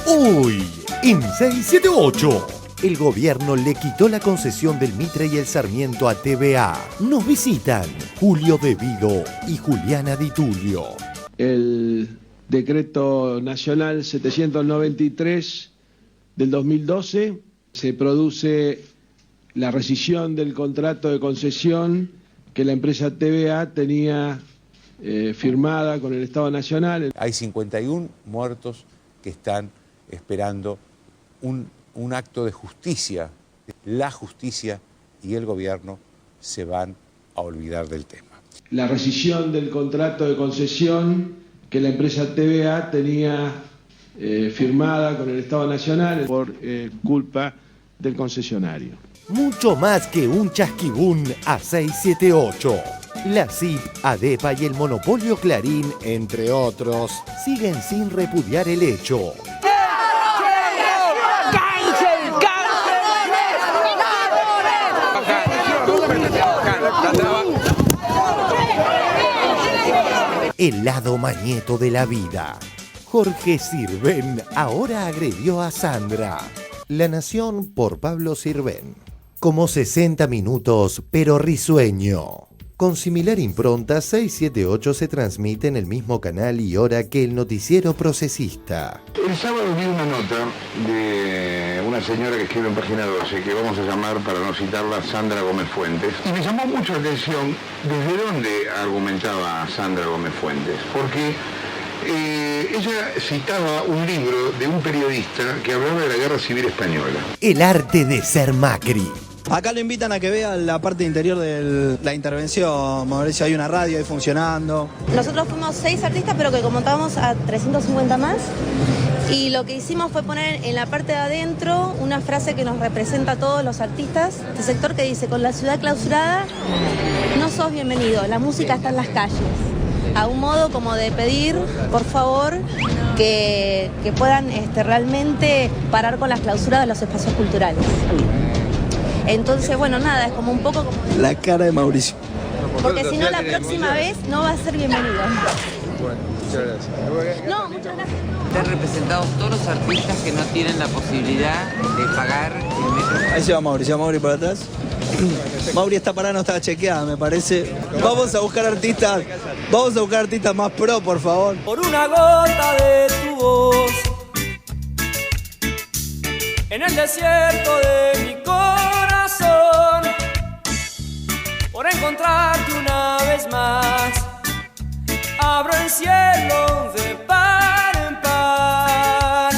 Hoy, en 678, el gobierno le quitó la concesión del Mitre y el Sarmiento a TVA. Nos visitan Julio De Vido y Juliana Di Tulio. El decreto nacional 793 del 2012 se produce la rescisión del contrato de concesión que la empresa TVA tenía firmada con el Estado Nacional. Hay 51 muertos que están esperando un acto de justicia. La justicia y el gobierno se van a olvidar del tema. La rescisión del contrato de concesión que la empresa TVA tenía firmada con el Estado Nacional por culpa del concesionario. Mucho más que un chasquibún a 678. La CIP, ADEPA y el monopolio Clarín, entre otros, siguen sin repudiar el hecho. El lado mañeto de la vida. Jorge Sirven ahora agredió a Sandra. La Nación por Pablo Sirven. Como 60 minutos, pero risueño. Con similar impronta, 678 se transmite en el mismo canal y hora que el noticiero procesista. El sábado vi una nota de una señora que escribe en Página 12, que vamos a llamar, para no citarla, Sandra Gómez Fuentes. Y me llamó mucho la atención desde dónde argumentaba Sandra Gómez Fuentes. Porque ella citaba un libro de un periodista que hablaba de la Guerra Civil Española. El arte de ser Macri. Acá lo invitan a que vea la parte interior de la intervención, Mauricio, hay una radio ahí funcionando. Nosotros fuimos 6 artistas, pero que contábamos a 350 más. Y lo que hicimos fue poner en la parte de adentro una frase que nos representa a todos los artistas. Este sector que dice, con la ciudad clausurada, no sos bienvenido, la música está en las calles. A un modo como de pedir, por favor, que puedan realmente parar con las clausuras de los espacios culturales. Entonces, bueno, nada, es como un poco como... La cara de Mauricio. Porque si no, la próxima vez no va a ser bienvenido. Bueno, muchas gracias. No, muchas gracias. Están representados todos los artistas que no tienen la posibilidad de pagar el metro. Ahí se va Mauricio, Mauri por atrás. Mauri, esta parada no está chequeada, me parece. Vamos a buscar artistas más pro, por favor. Por una gota de tu voz, en el desierto de mi corazón, por encontrarte una vez más, abro el cielo de par en par,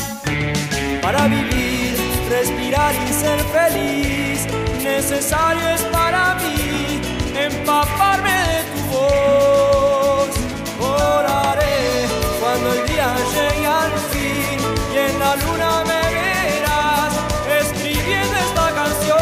para vivir, respirar y ser feliz, necesario es para mí empaparme de tu voz. Oraré cuando el día llegue al fin y en la luna me verás escribiendo esta canción.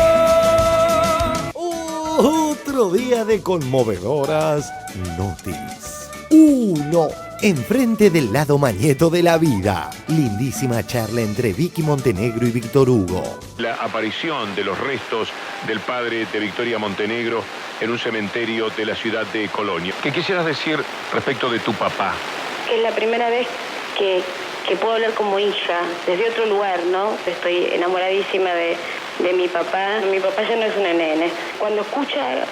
Otro día de conmovedoras noticias. 1. Enfrente del lado mañeto de la vida. Lindísima charla entre Vicky Montenegro y Víctor Hugo. La aparición de los restos del padre de Victoria Montenegro en un cementerio de la ciudad de Colonia. ¿Qué quisieras decir respecto de tu papá? Es la primera vez que puedo hablar como hija, desde otro lugar, ¿no? Estoy enamoradísima de mi papá. Mi papá ya no es una nene. Cuando escucha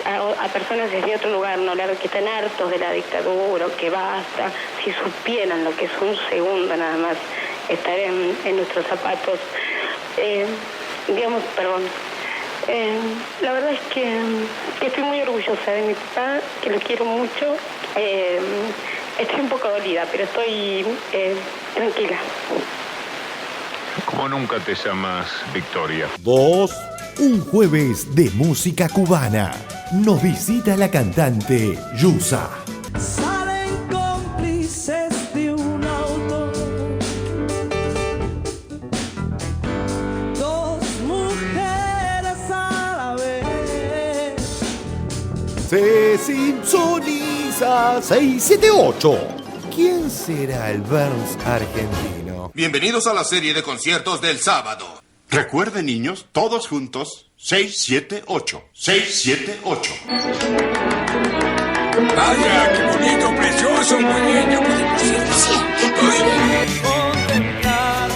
a personas desde otro lugar, ¿no? Que están hartos de la dictadura, que basta, si supieran lo que es un segundo nada más estar en nuestros zapatos, la verdad es que estoy muy orgullosa de mi papá, que lo quiero mucho. Estoy un poco dolida, pero estoy tranquila. Como nunca te llamas Victoria. 2. Un jueves de música cubana. Nos visita la cantante Yusa. Salen cómplices de un auto, dos mujeres a la vez. Se sintoniza 678. ¿Quién será el Burns argentino? Bienvenidos a la serie de conciertos del sábado. Recuerden, niños, todos juntos, 678. 678. Vaya, qué bonito, precioso, muy bien, ya podemos ir. Contemplar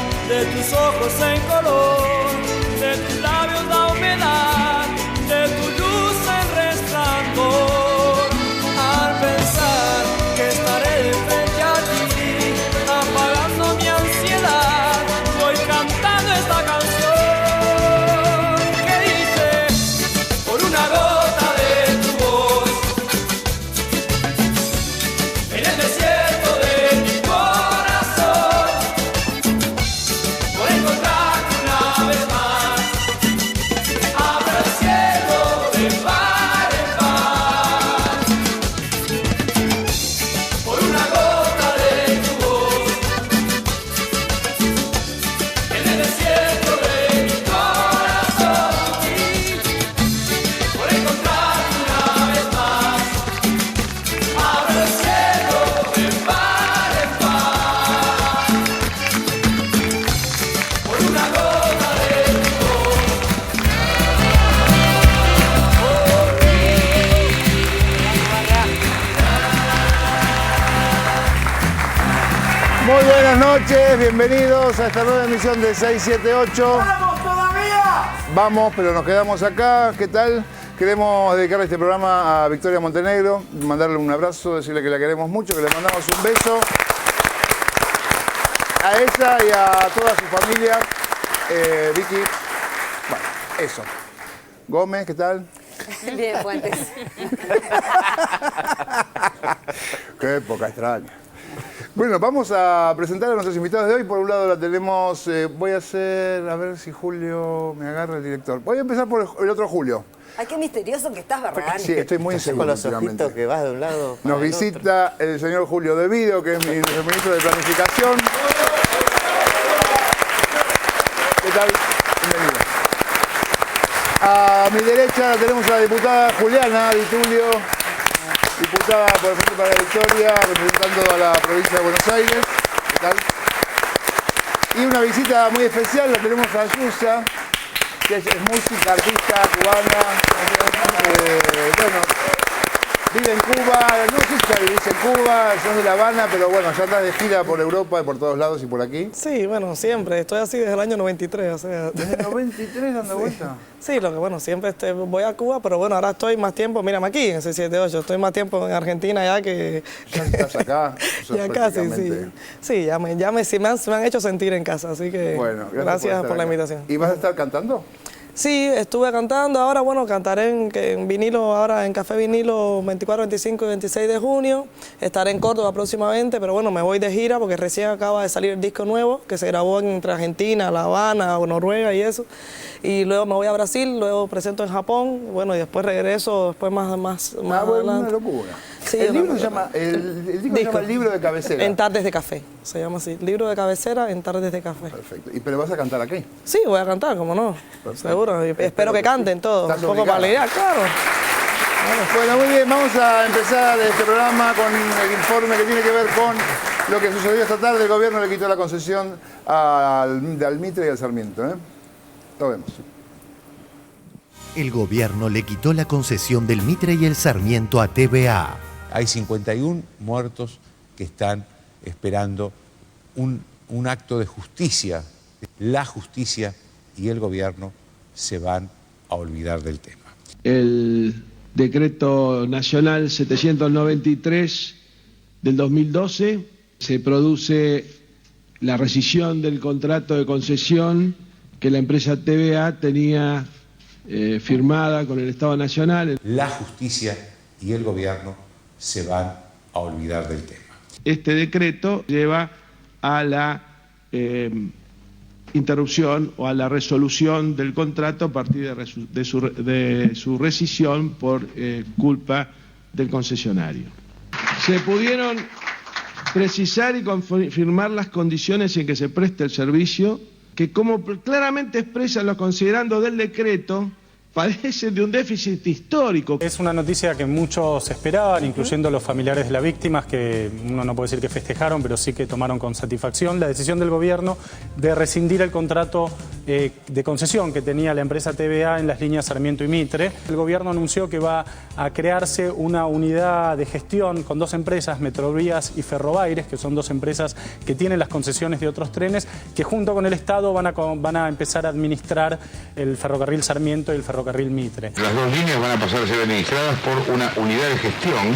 Muy buenas noches, bienvenidos a esta nueva emisión de 678. ¡Vamos todavía! Vamos, pero nos quedamos acá. ¿Qué tal? Queremos dedicarle este programa a Victoria Montenegro, mandarle un abrazo, decirle que la queremos mucho, que le mandamos un beso a ella y a toda su familia. Vicky, bueno, eso. Gómez, ¿qué tal? Bien, Fuentes. Qué época extraña. Bueno, vamos a presentar a nuestros invitados de hoy. Por un lado la tenemos, voy a hacer, a ver si Julio me agarra el director. Voy a empezar por el otro Julio. Ay, qué misterioso que estás, ¿verdad? Sí, estoy muy inseguro. Con los ojitos que vas de un lado. Nos visita el señor Julio De Vido, que es el ministro de Planificación. ¿Qué tal? Bienvenido. A mi derecha tenemos a la diputada Juliana Di Tulio, diputada por el Frente para la Victoria, representando a la provincia de Buenos Aires. ¿Qué tal? Y una visita muy especial la tenemos a Yusa, que es música, artista cubana. Bueno, vive en Cuba, no sé si vivís en Cuba, sos de La Habana, pero bueno, ya estás de gira por Europa y por todos lados y por aquí. Sí, bueno, siempre, estoy así desde el año 93, o sea... ¿Desde el 93 dando vuelta? Sí, lo que bueno, siempre voy a Cuba, pero bueno, ahora estoy más tiempo, mírame aquí, en 678, estoy más tiempo en Argentina ya que... Ya estás acá. Ya casi, sí. Sí, me han hecho sentir en casa, así que bueno, gracias por la invitación. ¿Y vas a estar cantando? Sí, estuve cantando, ahora bueno, cantaré en vinilo, ahora en Café Vinilo 24, 25 y 26 de junio, estaré en Córdoba próximamente, pero bueno, me voy de gira porque recién acaba de salir el disco nuevo, que se grabó entre Argentina, La Habana, Noruega y eso, y luego me voy a Brasil, luego presento en Japón, bueno, y después regreso, después más bueno, una locura. Sí, el libro se llama, el disco se llama El Libro de Cabecera. En Tardes de Café, se llama así, Libro de Cabecera en Tardes de Café. Perfecto. ¿Pero vas a cantar aquí? Sí, voy a cantar, cómo no, seguro. Espero que canten todos, un poco para alegrar, claro. Bueno, muy bien, vamos a empezar este programa con el informe que tiene que ver con lo que sucedió esta tarde. El gobierno le quitó la concesión al Mitre y al Sarmiento. Lo vemos. El gobierno le quitó la concesión del Mitre y el Sarmiento a TVA. Hay 51 muertos que están esperando un acto de justicia. La justicia y el gobierno se van a olvidar del tema. El decreto nacional 793 del 2012 se produce la rescisión del contrato de concesión que la empresa TVA tenía firmada con el Estado Nacional. La justicia y el gobierno se van a olvidar del tema. Este decreto lleva a la interrupción o a la resolución del contrato a partir de su rescisión por culpa del concesionario. Se pudieron precisar y confirmar las condiciones en que se presta el servicio, que como claramente expresan los considerandos del decreto, padecen de un déficit histórico. Es una noticia que muchos esperaban, incluyendo los familiares de las víctimas, que uno no puede decir que festejaron, pero sí que tomaron con satisfacción la decisión del gobierno de rescindir el contrato de concesión que tenía la empresa TVA en las líneas Sarmiento y Mitre. El gobierno anunció que va a crearse una unidad de gestión con dos empresas, Metrovías y Ferrobaires, que son dos empresas que tienen las concesiones de otros trenes, que junto con el Estado van a empezar a administrar el ferrocarril Sarmiento y el ferrocarril Mitre. Las dos líneas van a pasar a ser administradas por una unidad de gestión.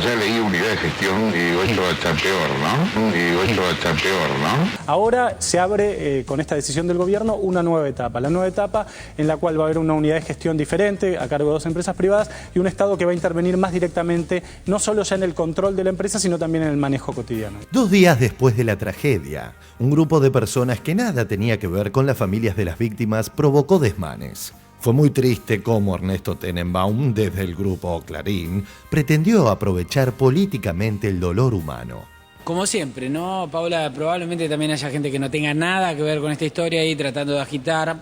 Ya leí unidad de gestión y digo, esto va a estar peor, ¿no? Ahora se abre con esta decisión del gobierno una nueva etapa. La nueva etapa en la cual va a haber una unidad de gestión diferente a cargo de dos empresas privadas y un Estado que va a intervenir más directamente, no solo ya en el control de la empresa, sino también en el manejo cotidiano. 2 días después de la tragedia, un grupo de personas que nada tenía que ver con las familias de las víctimas provocó desmanes. Fue muy triste cómo Ernesto Tenenbaum, desde el grupo Clarín, pretendió aprovechar políticamente el dolor humano. Como siempre, ¿no, Paula? Probablemente también haya gente que no tenga nada que ver con esta historia y tratando de agitar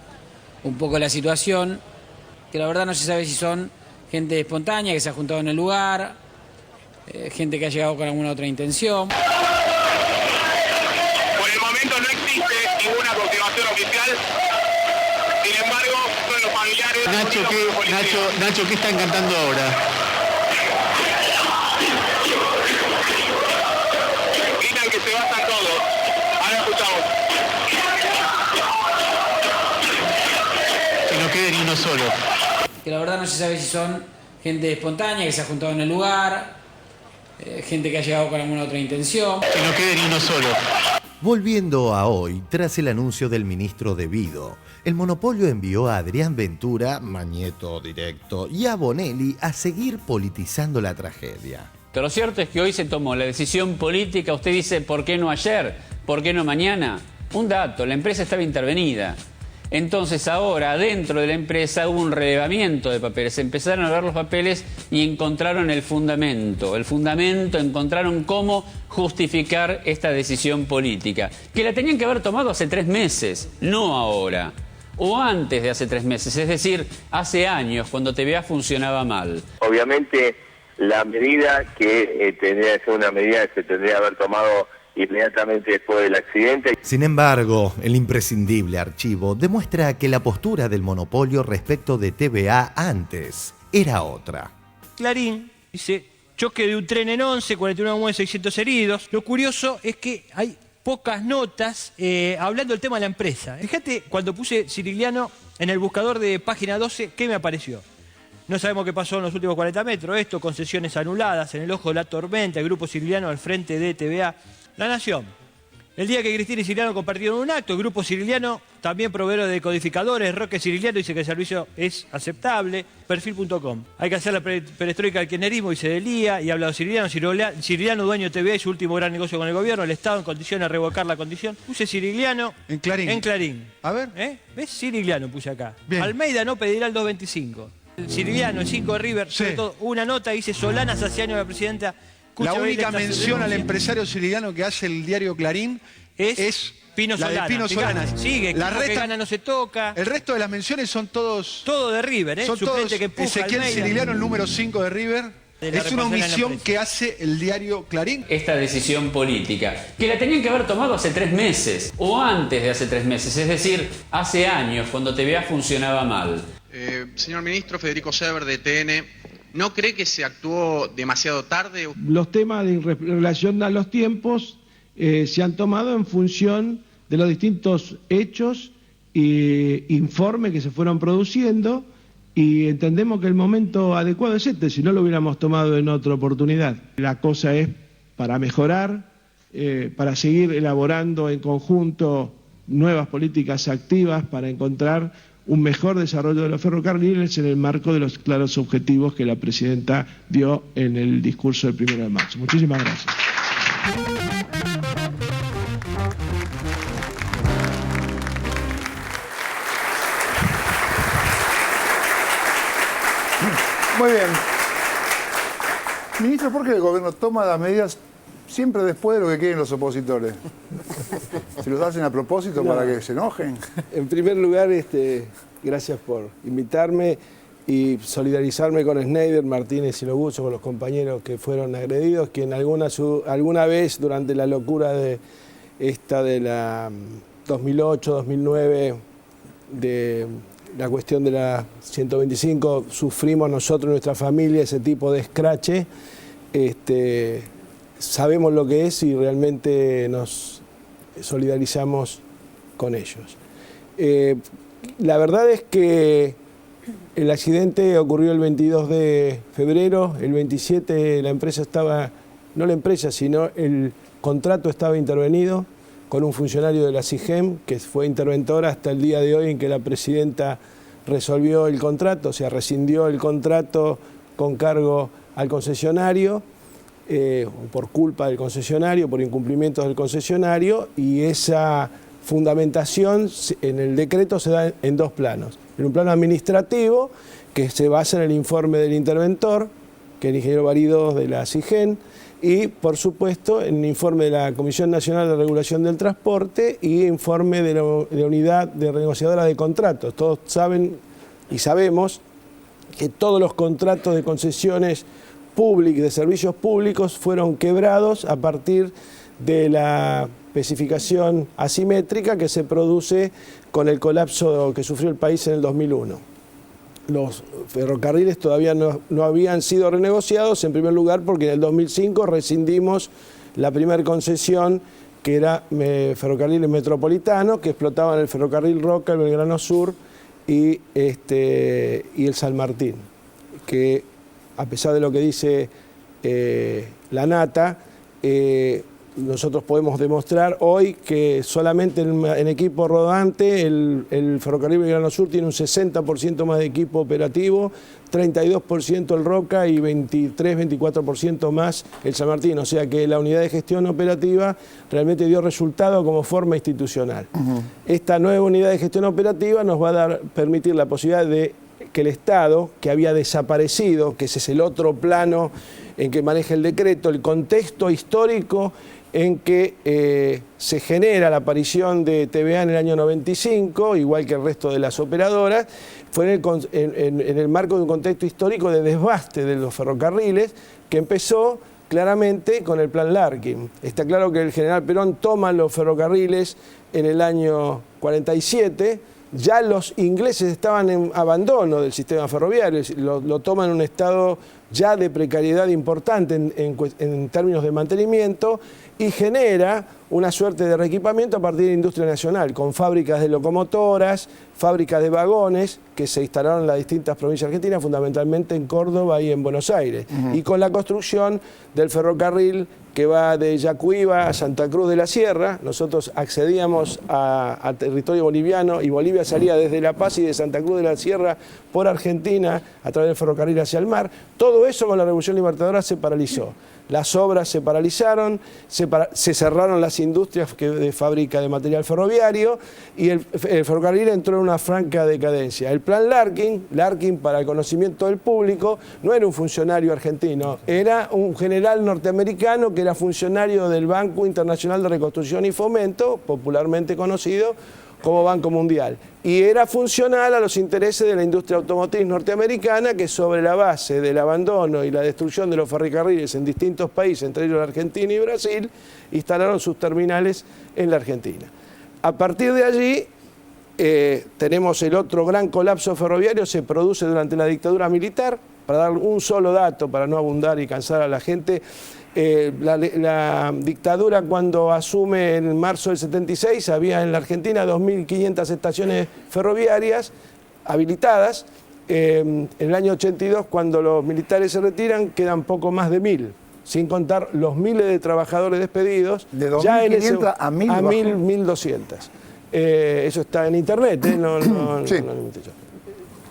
un poco la situación, que la verdad no se sabe si son gente espontánea que se ha juntado en el lugar, gente que ha llegado con alguna otra intención. Por el momento no existe ninguna confirmación oficial. Sin embargo, son los familiares... Nacho, ¿qué están cantando ahora? Gritan que se basan solo. Que la verdad no se sabe si son gente espontánea que se ha juntado en el lugar, gente que ha llegado con alguna otra intención. Que no quede ni uno solo. Volviendo a hoy, tras el anuncio del ministro De Vido, el monopolio envió a Adrián Ventura, Mañeto directo, y a Bonelli a seguir politizando la tragedia. Pero lo cierto es que hoy se tomó la decisión política. Usted dice, ¿por qué no ayer? ¿Por qué no mañana? Un dato, la empresa estaba intervenida. Entonces ahora, dentro de la empresa hubo un relevamiento de papeles. Empezaron a ver los papeles y encontraron el fundamento. Encontraron cómo justificar esta decisión política. Que la tenían que haber tomado hace 3 meses, no ahora. O antes de hace 3 meses, es decir, hace años, cuando TVA funcionaba mal. Obviamente, la medida que tendría que ser una medida que se tendría que haber tomado inmediatamente después del accidente. Sin embargo, el imprescindible archivo demuestra que la postura del monopolio respecto de TVA antes era otra. Clarín dice, choque de un tren en 11, 41 muertos, 600 heridos. Lo curioso es que hay pocas notas hablando del tema de la empresa. Fíjate, cuando puse Cirigliano en el buscador de página 12, ¿qué me apareció? No sabemos qué pasó en los últimos 40 metros. Esto, concesiones anuladas, en el ojo de la tormenta, el grupo Cirigliano al frente de TVA. La Nación. El día que Cristina y Cirigliano compartieron un acto, el grupo Cirigliano, también proveedor de decodificadores, Roque Cirigliano dice que el servicio es aceptable. Perfil.com. Hay que hacer la perestroika del kirchnerismo, dice Delía, y ha hablado Cirigliano. Cirigliano, dueño de TVA y su último gran negocio con el gobierno, el Estado en condiciones de revocar la condición. Puse Cirigliano. En Clarín. En Clarín. A ver. ¿Ves? Cirigliano puse acá. Bien. Almeida no pedirá el 225. El Cirigliano, el 5 de River, sobre todo, una nota dice Solana Saciano, la presidenta. La única mención al empresario cirigliano que hace el diario Clarín es Pino la Solana. de Pino Solana. Sigue, la resta, que gana no se toca. El resto de las menciones son todos... Todo de River, Son suplente todos que empuja Ezequiel Almeida. Cirigliano, el número 5 de River. Es una omisión que hace el diario Clarín. Esta decisión política, que la tenían que haber tomado hace 3 meses, o antes de hace 3 meses, es decir, hace años, cuando TVA funcionaba mal. Señor ministro, Federico Sever, de TN, ¿no cree que se actuó demasiado tarde? Los temas en relación a los tiempos se han tomado en función de los distintos hechos e informes que se fueron produciendo, y entendemos que el momento adecuado es este, si no lo hubiéramos tomado en otra oportunidad. La cosa es para mejorar, para seguir elaborando en conjunto nuevas políticas activas para encontrar un mejor desarrollo de los ferrocarriles en el marco de los claros objetivos que la presidenta dio en el discurso del 1 de marzo. Muchísimas gracias. Muy bien. Ministro, ¿por qué el gobierno toma las medidas siempre después de lo que quieren los opositores? ¿Se los hacen a propósito para que se enojen? En primer lugar, gracias por invitarme y solidarizarme con Schneider, Martínez y Logucho, con los compañeros que fueron agredidos, que en alguna vez durante la locura de la 2008-2009 de la cuestión de la 125, sufrimos nosotros, nuestra familia, ese tipo de escrache. Sabemos lo que es y realmente nos solidarizamos con ellos. La verdad es que el accidente ocurrió el 22 de febrero, el 27 la empresa estaba, no la empresa, sino el contrato estaba intervenido con un funcionario de la CIGEM, que fue interventora hasta el día de hoy en que la presidenta resolvió el contrato, o sea, rescindió el contrato con cargo al concesionario, por culpa del concesionario, por incumplimientos del concesionario, y esa fundamentación en el decreto se da en 2 planos. En un plano administrativo, que se basa en el informe del interventor, que es el ingeniero Baridós de la CIGEN, y por supuesto en el informe de la Comisión Nacional de Regulación del Transporte y informe de la Unidad de Renegociadora de Contratos. Todos saben y sabemos que todos los contratos de concesiones públicas, de servicios públicos, fueron quebrados a partir de la especificación asimétrica que se produce con el colapso que sufrió el país en el 2001. Los ferrocarriles todavía no habían sido renegociados, en primer lugar porque en el 2005 rescindimos la primera concesión, que era ferrocarriles metropolitanos, que explotaban el ferrocarril Roca, el Belgrano Sur y el San Martín, que a pesar de lo que dice la Nata, nosotros podemos demostrar hoy que solamente en equipo rodante el Ferrocarril Belgrano Sur tiene un 60% más de equipo operativo, 32% el Roca y 23-24% más el San Martín. O sea que la unidad de gestión operativa realmente dio resultado como forma institucional. Esta nueva unidad de gestión operativa nos va a permitir la posibilidad de que el Estado, que había desaparecido, que ese es el otro plano en que maneja el decreto, el contexto histórico en que se genera la aparición de TVA en el año 95, igual que el resto de las operadoras, fue en el marco de un contexto histórico de desbaste de los ferrocarriles, que empezó claramente con el Plan Larkin. Está claro que el general Perón toma los ferrocarriles en el año 47, ya los ingleses estaban en abandono del sistema ferroviario, lo toman en un estado ya de precariedad importante en términos de mantenimiento, y genera una suerte de reequipamiento a partir de la industria nacional, con fábricas de locomotoras, fábricas de vagones que se instalaron en las distintas provincias argentinas, fundamentalmente en Córdoba y en Buenos Aires, y con la construcción del ferrocarril que va de Yacuiba a Santa Cruz de la Sierra. Nosotros accedíamos a territorio boliviano y Bolivia salía desde La Paz y de Santa Cruz de la Sierra por Argentina a través del ferrocarril hacia el mar. Todo eso con la Revolución Libertadora se paralizó. Las obras se paralizaron, se cerraron las industrias de fábrica de material ferroviario y el ferrocarril entró en una franca decadencia. El Plan Larkin, para el conocimiento del público, no era un funcionario argentino, era un general norteamericano que era funcionario del Banco Internacional de Reconstrucción y Fomento, popularmente conocido como Banco Mundial, y era funcional a los intereses de la industria automotriz norteamericana, que sobre la base del abandono y la destrucción de los ferrocarriles en distintos países, entre ellos la Argentina y Brasil, instalaron sus terminales en la Argentina. A partir de allí tenemos el otro gran colapso ferroviario, se produce durante la dictadura militar. Para dar un solo dato, para no abundar y cansar a la gente, la dictadura, cuando asume en marzo del 76, había en la Argentina 2.500 estaciones ferroviarias habilitadas. En el año 82, cuando los militares se retiran, quedan poco más de 1.000, sin contar los miles de trabajadores despedidos. De 2.500 a 1.000. 1.200. Eso está en internet, no sí.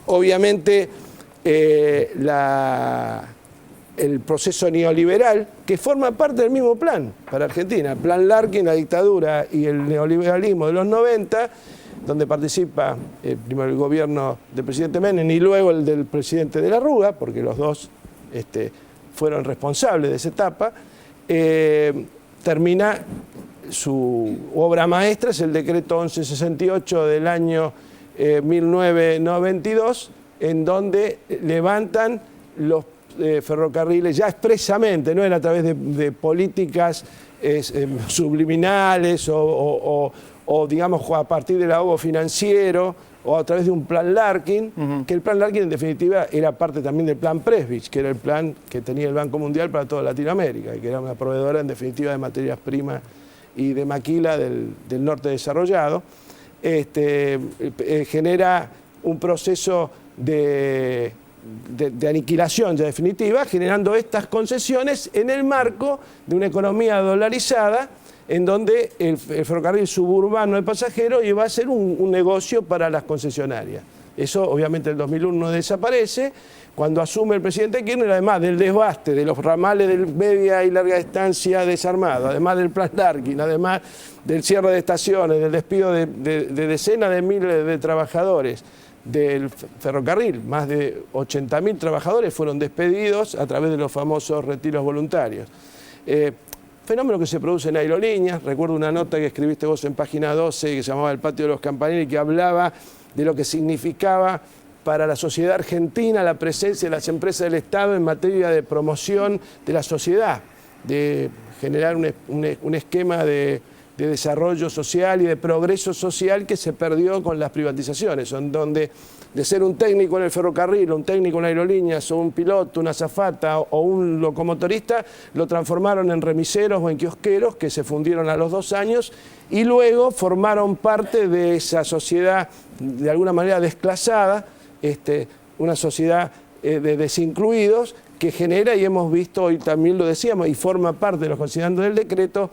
Obviamente, el proceso neoliberal, que forma parte del mismo plan para Argentina, el Plan Larkin, la dictadura y el neoliberalismo de los 90, donde participa primero el gobierno del presidente Menem y luego el del presidente de la Rúa, porque los dos fueron responsables de esa etapa. Termina su obra maestra, es el decreto 1168 del año 1992, en donde levantan los ferrocarriles ya expresamente, no era a través de políticas subliminales o digamos a partir del ahogo financiero o a través de un Plan Larkin, que el Plan Larkin en definitiva era parte también del Plan Presbich, que era el plan que tenía el Banco Mundial para toda Latinoamérica, y que era una proveedora en definitiva de materias primas y de maquila del norte desarrollado. Genera un proceso de aniquilación ya definitiva, generando estas concesiones en el marco de una economía dolarizada, en donde el ferrocarril suburbano de pasajeros iba a ser un negocio para las concesionarias. Eso obviamente en el 2001 desaparece. Cuando asume el presidente Kirchner, además del desbaste de los ramales de media y larga distancia desarmados, además del Plan Larkin, además del cierre de estaciones, del despido de decenas de miles de trabajadores del ferrocarril, más de 80.000 trabajadores fueron despedidos a través de los famosos retiros voluntarios. Fenómeno que se produce en aerolíneas. Recuerdo una nota que escribiste vos en página 12 que se llamaba El Patio de los Campanili, que hablaba de lo que significaba para la sociedad argentina la presencia de las empresas del Estado en materia de promoción de la sociedad, de generar un esquema de desarrollo social y de progreso social que se perdió con las privatizaciones, en donde de ser un técnico en el ferrocarril, un técnico en aerolíneas, o un piloto, una azafata o un locomotorista, lo transformaron en remiseros o en kiosqueros que se fundieron a los 2 años y luego formaron parte de esa sociedad de alguna manera desclasada, una sociedad de desincluidos que genera, y hemos visto, hoy también lo decíamos, y forma parte de los considerandos del decreto,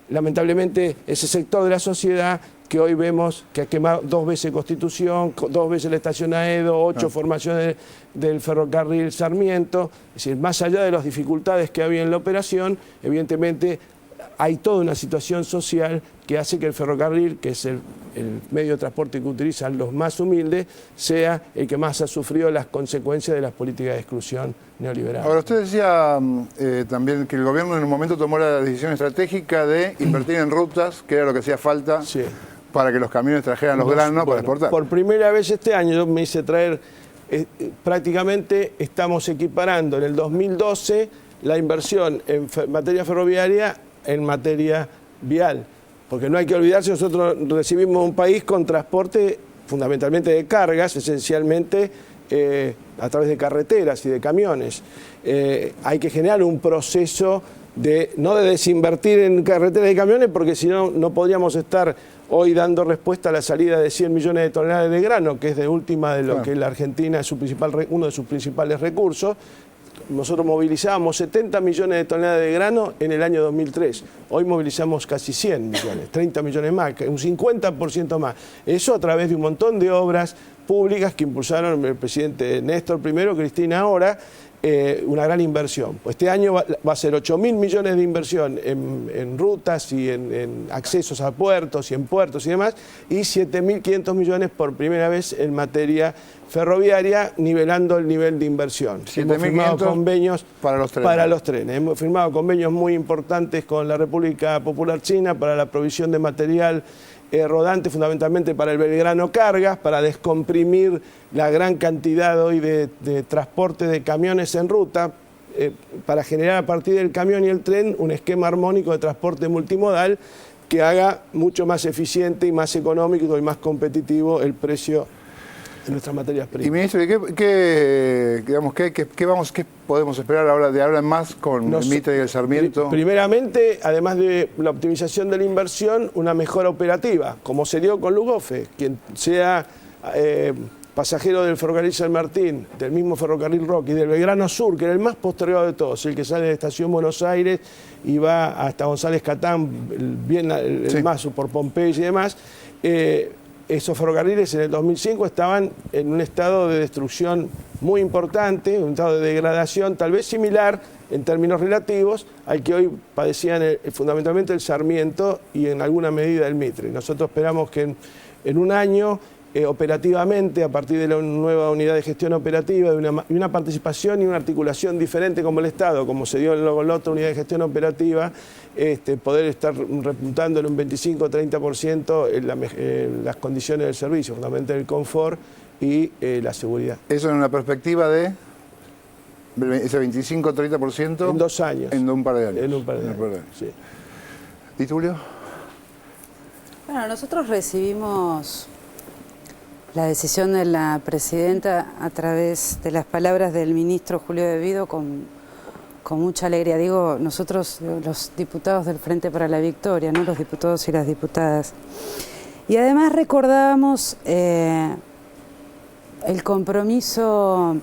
lamentablemente ese sector de la sociedad que hoy vemos que ha quemado 2 veces Constitución, 2 veces la estación Aedo, 8 formaciones del ferrocarril Sarmiento. Es decir, más allá de las dificultades que había en la operación, evidentemente hay toda una situación social que hace que el ferrocarril, que es el medio de transporte que utilizan los más humildes, sea el que más ha sufrido las consecuencias de las políticas de exclusión neoliberal. Ahora, usted decía también que el gobierno en un momento tomó la decisión estratégica de invertir en rutas, que era lo que hacía falta para que los camiones trajeran los granos para exportar. Por primera vez este año yo me hice traer, prácticamente estamos equiparando en el 2012 la inversión en materia ferroviaria en materia vial. Porque no hay que olvidarse, nosotros recibimos un país con transporte fundamentalmente de cargas, esencialmente a través de carreteras y de camiones. Hay que generar un proceso no de desinvertir en carreteras y camiones, porque si no, no podríamos estar hoy dando respuesta a la salida de 100 millones de toneladas de grano, que es de última de lo que la Argentina es uno de sus principales recursos. Nosotros movilizábamos 70 millones de toneladas de grano en el año 2003. Hoy movilizamos casi 100 millones, 30 millones más, un 50% más. Eso a través de un montón de obras públicas que impulsaron el presidente Néstor primero, Cristina ahora, una gran inversión. Pues este año va a ser 8.000 millones de inversión en rutas y en accesos a puertos y en puertos y demás, y 7.500 millones por primera vez en materia ferroviaria, nivelando el nivel de inversión. Hemos firmado convenios para los trenes. Hemos firmado convenios muy importantes con la República Popular China para la provisión de material rodante, fundamentalmente para el Belgrano Cargas, para descomprimir la gran cantidad hoy de transporte de camiones en ruta, para generar a partir del camión y el tren un esquema armónico de transporte multimodal que haga mucho más eficiente y más económico y más competitivo el precio de nuestras materias primas. Y ministro, ¿qué podemos esperar ahora de ahora en más con el Mitre y el Sarmiento? Primeramente, además de la optimización de la inversión, una mejora operativa, como se dio con Lugofe. Quien sea pasajero del ferrocarril San Martín, del mismo ferrocarril Roque y del Belgrano Sur, que era el más postergado de todos, el que sale de la estación Buenos Aires y va hasta González Catán, el Mazo por Pompeya y demás, esos ferrocarriles en el 2005 estaban en un estado de destrucción muy importante, un estado de degradación tal vez similar en términos relativos al que hoy padecían fundamentalmente el Sarmiento y en alguna medida el Mitre. Nosotros esperamos que en un año operativamente, a partir de la nueva unidad de gestión operativa, y una participación y una articulación diferente como el Estado, como se dio en la otra unidad de gestión operativa, poder estar repuntando en un 25-30% en las condiciones del servicio, fundamentalmente el confort y la seguridad. ¿Eso en una perspectiva de ese 25-30%? En 2 años. En un par de años. En un par de años, sí. ¿Y Tulio? Bueno, nosotros recibimos la decisión de la presidenta a través de las palabras del ministro Julio De Vido con mucha alegría. Digo, nosotros, los diputados del Frente para la Victoria, ¿no? Los diputados y las diputadas. Y además recordábamos el compromiso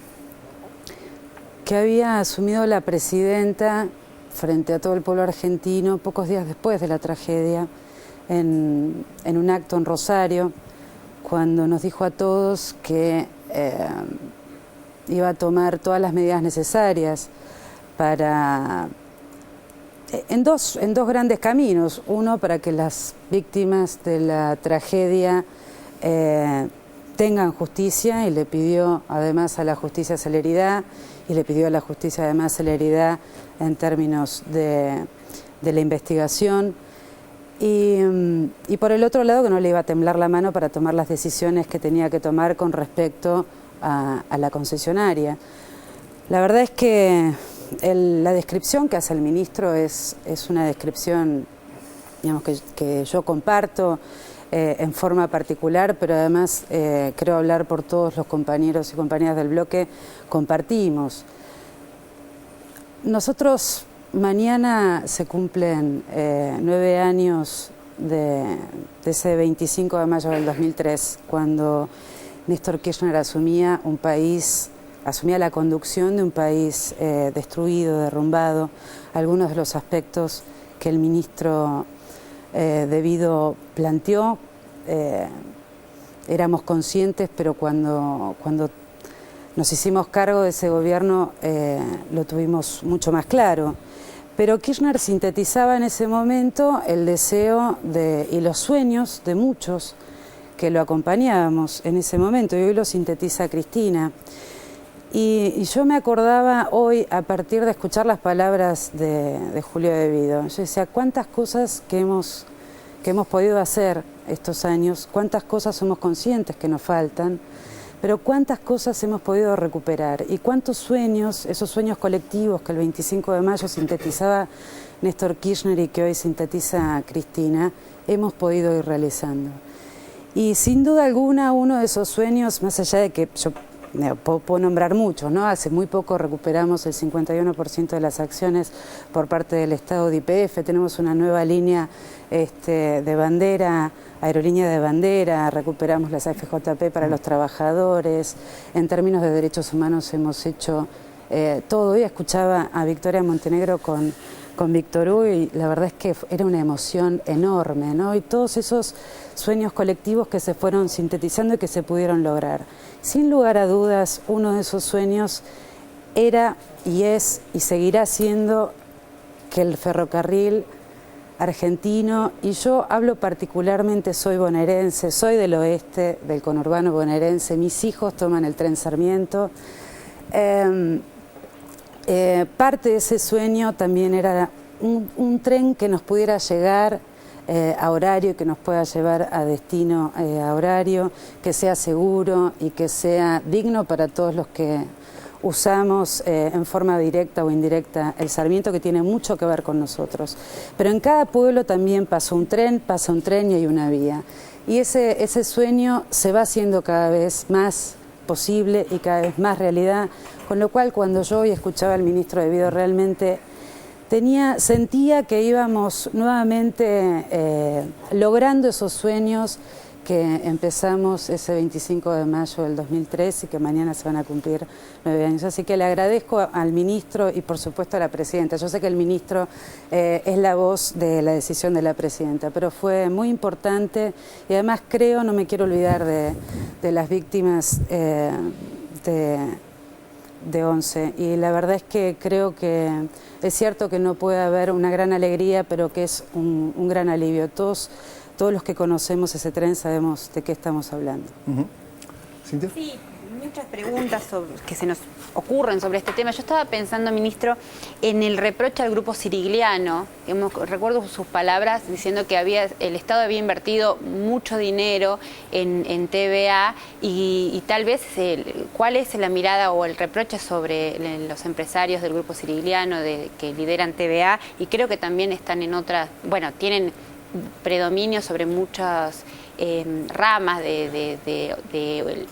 que había asumido la presidenta frente a todo el pueblo argentino pocos días después de la tragedia, en un acto en Rosario, cuando nos dijo a todos que iba a tomar todas las medidas necesarias para, en dos grandes caminos. Uno, para que las víctimas de la tragedia tengan justicia, y le pidió además a la justicia celeridad, y le pidió a la justicia además celeridad en términos de la investigación. Y por el otro lado, que no le iba a temblar la mano para tomar las decisiones que tenía que tomar con respecto a la concesionaria. La verdad es que la descripción que hace el ministro es una descripción digamos, que yo comparto en forma particular, pero además creo hablar por todos los compañeros y compañeras del bloque, compartimos. Nosotros mañana se cumplen 9 años de ese 25 de mayo del 2003, cuando Néstor Kirchner asumía la conducción de un país destruido, derrumbado. Algunos de los aspectos que el ministro Devido planteó, éramos conscientes, pero cuando nos hicimos cargo de ese gobierno lo tuvimos mucho más claro. Pero Kirchner sintetizaba en ese momento el deseo y los sueños de muchos que lo acompañábamos en ese momento, y hoy lo sintetiza Cristina. Y yo me acordaba hoy, a partir de escuchar las palabras de Julio Devido, yo decía, cuántas cosas que hemos podido hacer estos años, cuántas cosas somos conscientes que nos faltan, pero cuántas cosas hemos podido recuperar y cuántos sueños, esos sueños colectivos que el 25 de mayo sintetizaba Néstor Kirchner y que hoy sintetiza Cristina, hemos podido ir realizando. Y sin duda alguna uno de esos sueños, más allá de que yo puedo nombrar muchos, ¿no? Hace muy poco recuperamos el 51% de las acciones por parte del Estado de YPF, tenemos una nueva línea de bandera, aerolínea de bandera, recuperamos las AFJP para los trabajadores, en términos de derechos humanos hemos hecho todo. Hoy escuchaba a Victoria Montenegro con Víctor Hugo y la verdad es que era una emoción enorme, ¿no? Y todos esos sueños colectivos que se fueron sintetizando y que se pudieron lograr. Sin lugar a dudas, uno de esos sueños era y es y seguirá siendo que el ferrocarril argentino, y yo hablo particularmente, soy bonaerense, soy del oeste, del conurbano bonaerense, mis hijos toman el tren Sarmiento. Parte de ese sueño también era un tren que nos pudiera llegar a horario, que nos pueda llevar a destino a horario, que sea seguro y que sea digno para todos los que usamos en forma directa o indirecta el Sarmiento, que tiene mucho que ver con nosotros. Pero en cada pueblo también pasa un tren y hay una vía. Y ese sueño se va haciendo cada vez más posible y cada vez más realidad, con lo cual cuando yo hoy escuchaba al ministro Devido realmente sentía que íbamos nuevamente logrando esos sueños que empezamos ese 25 de mayo del 2003 y que mañana se van a cumplir 9 años. Así que le agradezco al ministro y por supuesto a la presidenta. Yo sé que el ministro es la voz de la decisión de la presidenta, pero fue muy importante y además creo, no me quiero olvidar de las víctimas de 11. Y la verdad es que creo que es cierto que no puede haber una gran alegría, pero que es un gran alivio. Todos los que conocemos ese tren sabemos de qué estamos hablando. ¿Cintia? Sí, muchas preguntas que se nos ocurren sobre este tema. Yo estaba pensando, ministro, en el reproche al grupo Sirigliano. Recuerdo sus palabras diciendo que el Estado había invertido mucho dinero en TVA y tal vez cuál es la mirada o el reproche sobre los empresarios del grupo Sirigliano que lideran TVA, y creo que también están en otras, bueno, tienen predominio sobre muchas ramas de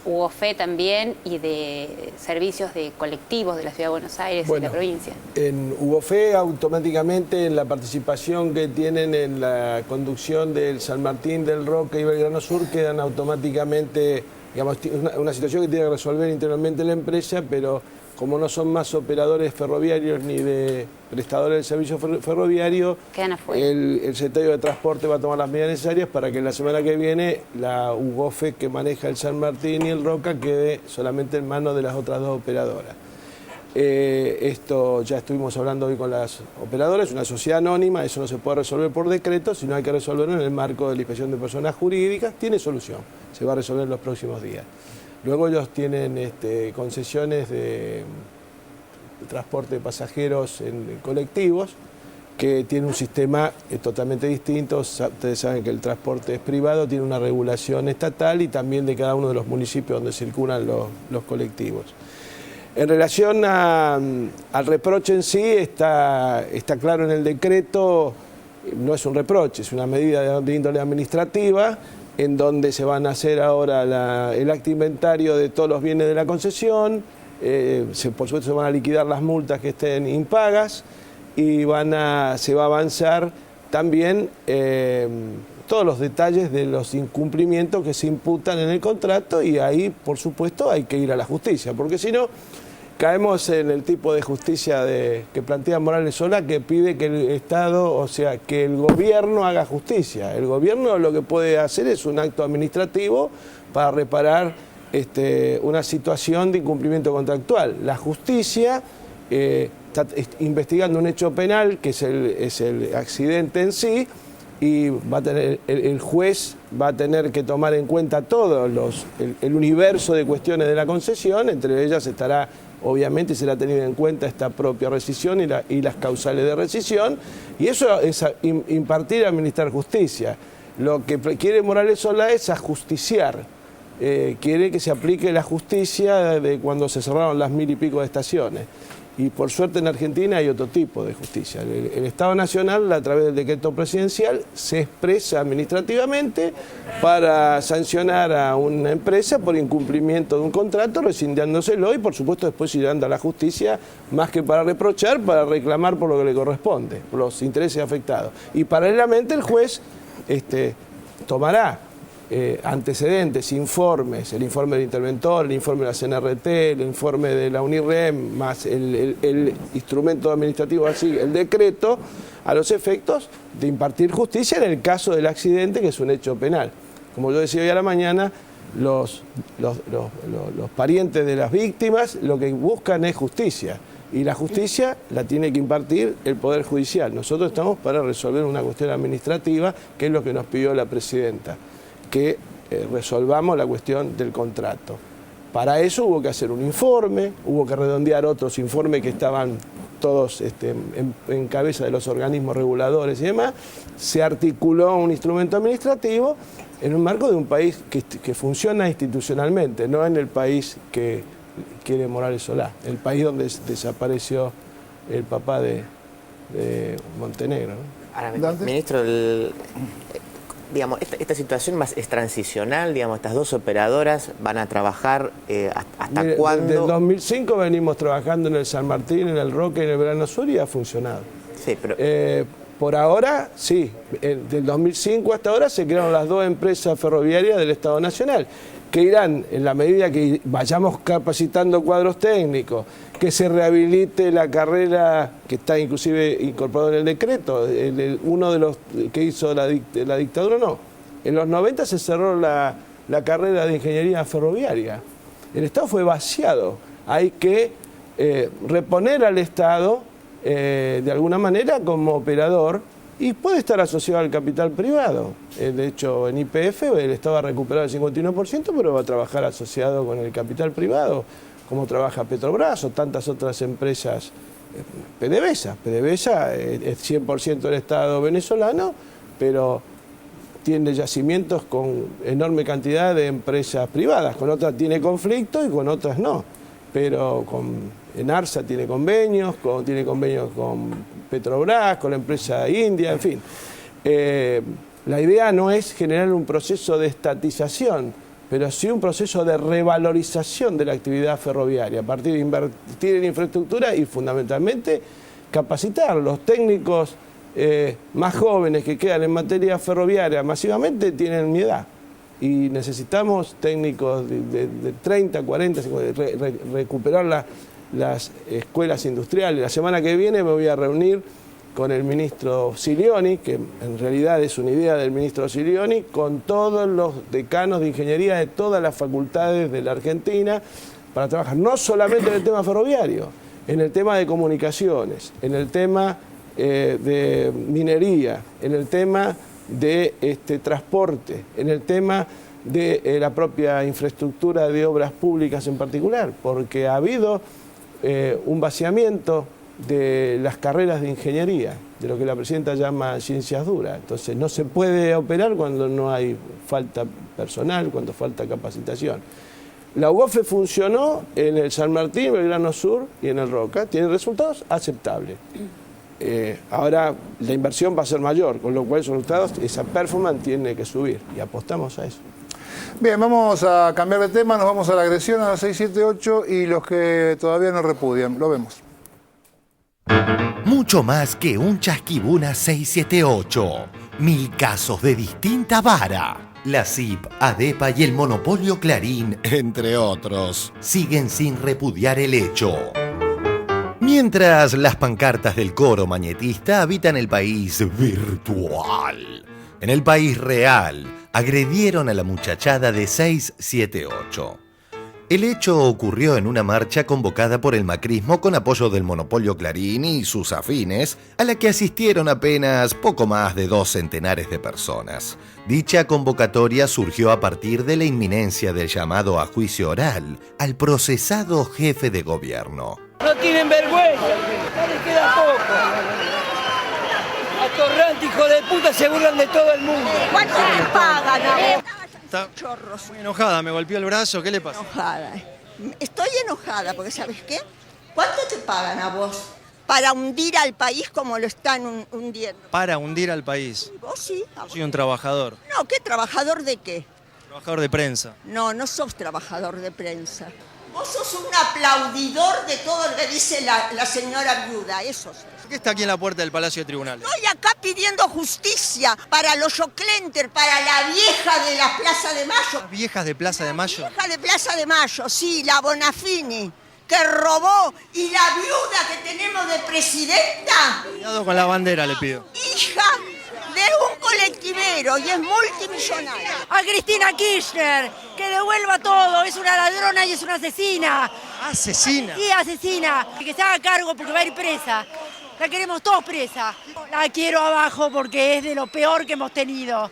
UOFE también y de servicios de colectivos de la Ciudad de Buenos Aires y la provincia. En UOFE automáticamente en la participación que tienen en la conducción del San Martín, del Roque y Belgrano Sur quedan automáticamente, digamos, una situación que tiene que resolver internamente la empresa, pero como no son más operadores ferroviarios ni de prestadores del servicio ferroviario, quedan afuera. El Secretario de Transporte va a tomar las medidas necesarias para que en la semana que viene la UOFE que maneja el San Martín y el Roca quede solamente en manos de las otras dos operadoras. Esto ya estuvimos hablando hoy con las operadoras, una sociedad anónima, eso no se puede resolver por decreto, sino hay que resolverlo en el marco de la Inspección de Personas Jurídicas. Tiene solución, se va a resolver en los próximos días. Luego ellos tienen concesiones de transporte de pasajeros en colectivos, que tiene un sistema totalmente distinto. Ustedes saben que el transporte es privado, tiene una regulación estatal y también de cada uno de los municipios donde circulan los colectivos. En relación al reproche en sí, está claro en el decreto no es un reproche, es una medida de índole administrativa, en donde se van a hacer ahora el acta inventario de todos los bienes de la concesión, por supuesto se van a liquidar las multas que estén impagas y se va a avanzar también todos los detalles de los incumplimientos que se imputan en el contrato, y ahí, por supuesto, hay que ir a la justicia, porque si no, caemos en el tipo de justicia que plantea Morales Solá, que pide que el Estado, o sea, que el gobierno haga justicia. El gobierno lo que puede hacer es un acto administrativo para reparar una situación de incumplimiento contractual. La justicia está investigando un hecho penal, que es el accidente en sí, y va a tener, el juez va a tener que tomar en cuenta todo el universo de cuestiones de la concesión. Entre ellas estará, obviamente, será tenida en cuenta esta propia rescisión y las causales de rescisión, y eso es impartir y administrar justicia. Lo que quiere Morales Solá es ajusticiar, quiere que se aplique la justicia de cuando se cerraron las 1000 y pico de estaciones. Y por suerte en Argentina hay otro tipo de justicia. El Estado Nacional, a través del decreto presidencial, se expresa administrativamente para sancionar a una empresa por incumplimiento de un contrato, rescindiéndoselo, y por supuesto después irán a la justicia, más que para reprochar, para reclamar por lo que le corresponde, por los intereses afectados. Y paralelamente el juez tomará antecedentes, informes, el informe del interventor, el informe de la CNRT, el informe de la UNIREM, más el instrumento administrativo así, el decreto, a los efectos de impartir justicia en el caso del accidente, que es un hecho penal. Como yo decía hoy a la mañana, los parientes de las víctimas lo que buscan es justicia, y la justicia la tiene que impartir el Poder Judicial. Nosotros estamos para resolver una cuestión administrativa, que es lo que nos pidió la presidenta, que resolvamos la cuestión del contrato. Para eso hubo que hacer un informe, hubo que redondear otros informes que estaban todos en cabeza de los organismos reguladores y demás. Se articuló un instrumento administrativo en un marco de un país que funciona institucionalmente, no en el país que quiere Morales Solá, el país donde desapareció el papá de Montenegro, ¿no? Ahora, ministro, digamos, esta situación más es transicional, digamos, estas dos operadoras van a trabajar ¿hasta cuándo? Desde el 2005 venimos trabajando en el San Martín, en el Roque y en el Verano Sur, y ha funcionado. Sí, pero... por ahora, sí. Del 2005 hasta ahora se crearon las dos empresas ferroviarias del Estado Nacional, que irán, en la medida que vayamos capacitando cuadros técnicos, que se rehabilite la carrera que está inclusive incorporado en el decreto, uno de los que hizo la dictadura, no. En los 90 se cerró la carrera de ingeniería ferroviaria. El Estado fue vaciado. Hay que reponer al Estado de alguna manera como operador, y puede estar asociado al capital privado. De hecho, en YPF el Estado va a recuperar el 51%, pero va a trabajar asociado con el capital privado, como trabaja Petrobras o tantas otras empresas. PDVSA es 100% del Estado venezolano, pero tiene yacimientos con enorme cantidad de empresas privadas. Con otras tiene conflicto y con otras no. Pero en ARSA tiene convenios con Petrobras, con la empresa india, en fin. La idea no es generar un proceso de estatización, pero sí un proceso de revalorización de la actividad ferroviaria, a partir de invertir en infraestructura y fundamentalmente capacitar. Los técnicos más jóvenes que quedan en materia ferroviaria masivamente tienen mi edad. Y necesitamos técnicos de 30, 40, 50, recuperar las escuelas industriales. La semana que viene me voy a reunir con el ministro Silioni, que en realidad es una idea del ministro Silioni, con todos los decanos de ingeniería de todas las facultades de la Argentina, para trabajar no solamente en el tema ferroviario, en el tema de comunicaciones, en el tema de minería, en el tema de transporte, en el tema de la propia infraestructura de obras públicas en particular, porque ha habido un vaciamiento de las carreras de ingeniería, de lo que la presidenta llama ciencias duras. Entonces no se puede operar cuando no hay falta personal, cuando falta capacitación. La UOFE funcionó en el San Martín, Belgrano Sur y en el Roca, tiene resultados aceptables. ahora la inversión va a ser mayor, con lo cual esos resultados, esa performance tiene que subir y apostamos a eso. Bien, vamos a cambiar de tema, nos vamos a la agresión a las 678 y los que todavía no repudian. Lo vemos. Mucho más que un chasquibuna 678. 1000 casos de distinta vara. La CIP, ADEPA y el monopolio Clarín, entre otros, siguen sin repudiar el hecho. Mientras las pancartas del coro mañetista habitan el país virtual. En el país real, agredieron a la muchachada de 678. El hecho ocurrió en una marcha convocada por el macrismo con apoyo del monopolio Clarín y sus afines, a la que asistieron apenas poco más de 2 centenares de personas. Dicha convocatoria surgió a partir de la inminencia del llamado a juicio oral al procesado jefe de gobierno. No tienen vergüenza, ya les queda poco. Atorrante, hijo de puta, se burlan de todo el mundo. ¿Cuánto les pagan a vos? Está muy enojada, me golpeó el brazo, ¿qué le pasa? Enojada. Estoy enojada porque, ¿sabes qué? ¿Cuánto te pagan a vos para hundir al país como lo están hundiendo? Para hundir al país. ¿Vos sí? Yo soy un trabajador. No, ¿qué trabajador de qué? Trabajador de prensa. No, no sos trabajador de prensa. Vos sos un aplaudidor de todo lo que dice la señora viuda, eso sos. ¿Por qué está aquí en la puerta del Palacio de Tribunales? Estoy acá pidiendo justicia para los Joclenter, para la vieja de la Plaza de Mayo. ¿Las viejas de Plaza de Mayo? La vieja de Plaza de Mayo, sí, la Bonafini, que robó, y la viuda que tenemos de presidenta. Cuidado con la bandera, le pido. Hija de un colectivero y es multimillonaria. A Cristina Kirchner, que devuelva todo, es una ladrona y es una asesina. ¿Asesina? Sí, asesina. Que se haga cargo porque va a ir presa. La queremos todos presa. La quiero abajo porque es de lo peor que hemos tenido.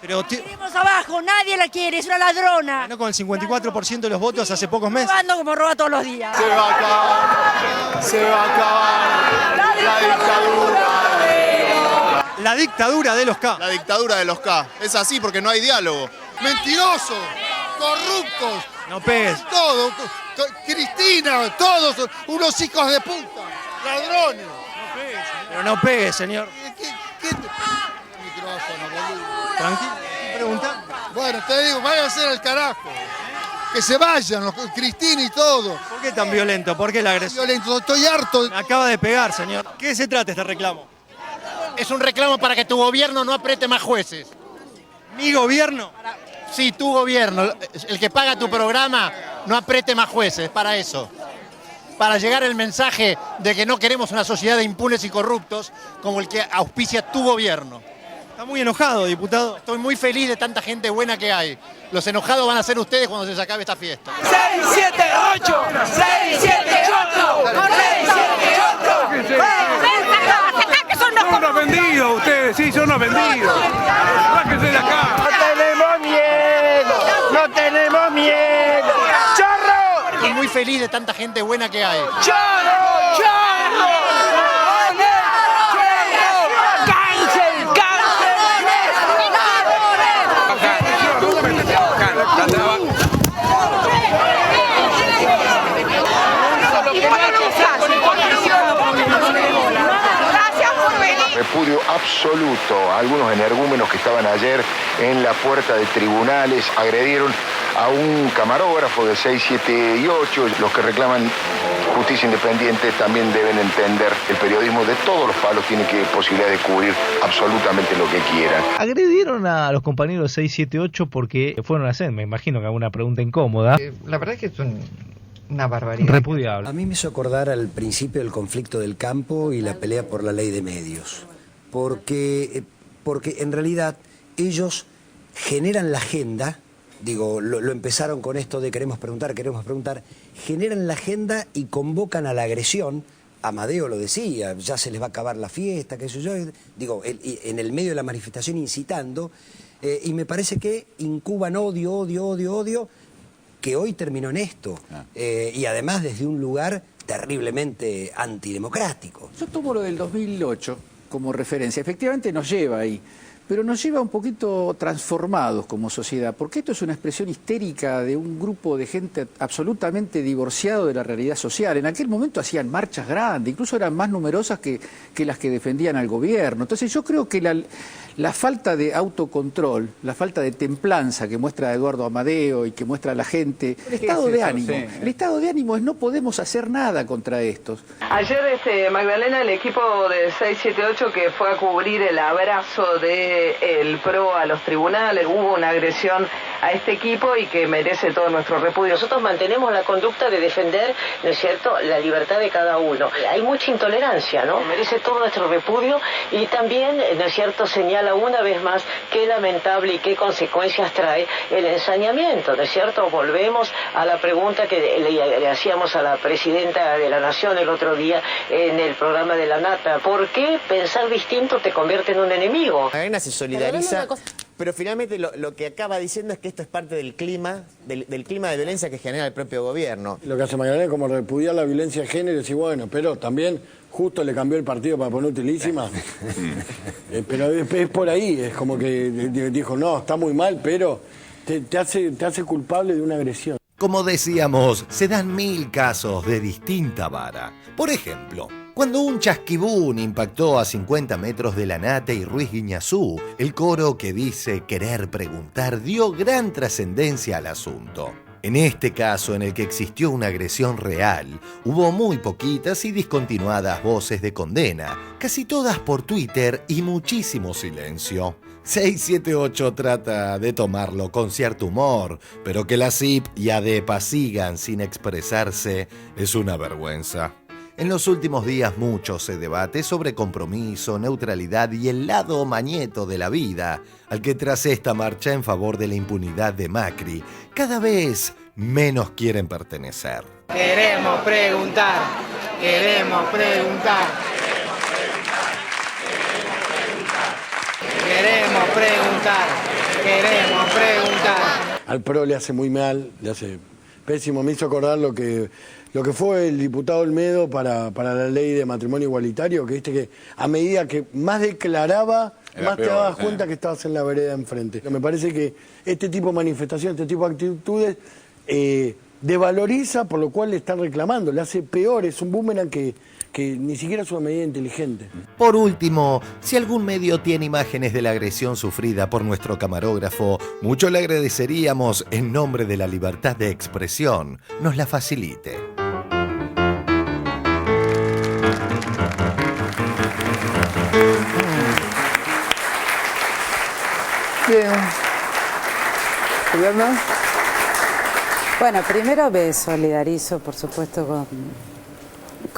Pero la queremos abajo, nadie la quiere, es una ladrona. Ganó con el 54% de los votos hace pocos meses. Robando como roba todos los días. Se va a acabar, se va a acabar la dictadura. La dictadura de los K. La dictadura de los K. Es así porque no hay diálogo. Mentirosos, corruptos. No pegues. Todo. Cristina, todos unos hijos de puta. Ladrones. Pero no pegue, señor. ¿Qué? Micrófono, boludo. Tranquilo. ¿Qué pregunta? Bueno, te digo, váyanse al carajo. Que se vayan, Cristina y todo. ¿Por qué tan violento? ¿Por qué la agresión? Violento, estoy harto. Me acaba de pegar, señor. ¿Qué se trata este reclamo? Es un reclamo para que tu gobierno no apriete más jueces. ¿Mi gobierno? Sí, tu gobierno. El que paga tu programa no apriete más jueces, para eso. Para llegar el mensaje de que no queremos una sociedad de impunes y corruptos como el que auspicia tu gobierno. Está muy enojado, diputado. Estoy muy feliz de tanta gente buena que hay. Los enojados van a ser ustedes cuando se acabe esta fiesta. 678, 678, 678. Son unos vendidos ustedes, sí, son unos vendidos. Bájense de acá. No tenemos miedo, no tenemos miedo. ¡Chorro! Estoy muy feliz de tanta gente buena que hay. ¡Chorro! ¡Chorro! ¡Cárcel! Repudio absoluto a algunos energúmenos que estaban ayer en la puerta de tribunales, agredieron a un camarógrafo de 6, 7 y 8. Los que reclaman justicia independiente también deben entender el periodismo de todos los palos tiene posibilidad de cubrir absolutamente lo que quieran. Agredieron a los compañeros 678 porque fueron a hacer, me imagino que alguna pregunta incómoda. La verdad es que es una barbaridad. Repudiable. A mí me hizo acordar al principio del conflicto del campo y la pelea por la ley de medios. Porque en realidad ellos generan la agenda, digo, lo empezaron con esto de queremos preguntar, generan la agenda y convocan a la agresión. Amadeo lo decía, ya se les va a acabar la fiesta, qué sé yo, digo, en el medio de la manifestación incitando, y me parece que incuban odio, que hoy terminó en esto, y además desde un lugar terriblemente antidemocrático. Yo tomo lo del 2008 como referencia, efectivamente nos lleva ahí, pero nos lleva un poquito transformados como sociedad, porque esto es una expresión histérica de un grupo de gente absolutamente divorciado de la realidad social. En aquel momento hacían marchas grandes, incluso eran más numerosas que las que defendían al gobierno. Entonces yo creo que la falta de autocontrol, la falta de templanza que muestra Eduardo Amadeo y que muestra la gente, el estado de ánimo. El estado de ánimo es no podemos hacer nada contra estos. Ayer Magdalena, el equipo de 678 que fue a cubrir el abrazo del PRO a los tribunales, hubo una agresión a este equipo y que merece todo nuestro repudio. Nosotros mantenemos la conducta de defender, ¿no es cierto?, la libertad de cada uno. Hay mucha intolerancia, ¿no? Merece todo nuestro repudio y también, ¿no es cierto?, señala una vez más qué lamentable y qué consecuencias trae el ensañamiento, ¿no es cierto? Volvemos a la pregunta que le hacíamos a la presidenta de la Nación el otro día en el programa de La Nata. ¿Por qué pensar distinto te convierte en un enemigo? Magdalena se solidariza, pero finalmente lo que acaba diciendo es que esto es parte del clima de violencia que genera el propio gobierno. Lo que hace Magdalena es como repudiar la violencia de género y decir, bueno, pero también justo le cambió el partido para poner utilísima. Pero es por ahí, es como que dijo, no, está muy mal, pero te hace culpable de una agresión. Como decíamos, se dan 1000 casos de distinta vara. Por ejemplo, cuando un chasquibún impactó a 50 metros de Lanata y Ruiz Guiñazú, el coro que dice querer preguntar dio gran trascendencia al asunto. En este caso, en el que existió una agresión real, hubo muy poquitas y discontinuadas voces de condena, casi todas por Twitter y muchísimo silencio. 678 trata de tomarlo con cierto humor, pero que la CIP y ADEPA sigan sin expresarse es una vergüenza. En los últimos días mucho se debate sobre compromiso, neutralidad y el lado mañeto de la vida, al que tras esta marcha en favor de la impunidad de Macri, cada vez menos quieren pertenecer. Queremos preguntar, queremos preguntar. Queremos preguntar, queremos preguntar. Al PRO le hace muy mal, le hace pésimo. Me hizo acordar lo que fue el diputado Olmedo para la ley de matrimonio igualitario, que viste que a medida que más declaraba, más te dabas cuenta que estabas en la vereda enfrente. Me parece que este tipo de manifestaciones, este tipo de actitudes, desvaloriza, por lo cual le están reclamando, le hace peor, es un boomerang que ni siquiera es una medida inteligente. Por último, si algún medio tiene imágenes de la agresión sufrida por nuestro camarógrafo, mucho le agradeceríamos, en nombre de la libertad de expresión, nos la facilite. Bien. ¿Juliana? Bueno, primero me solidarizo, por supuesto,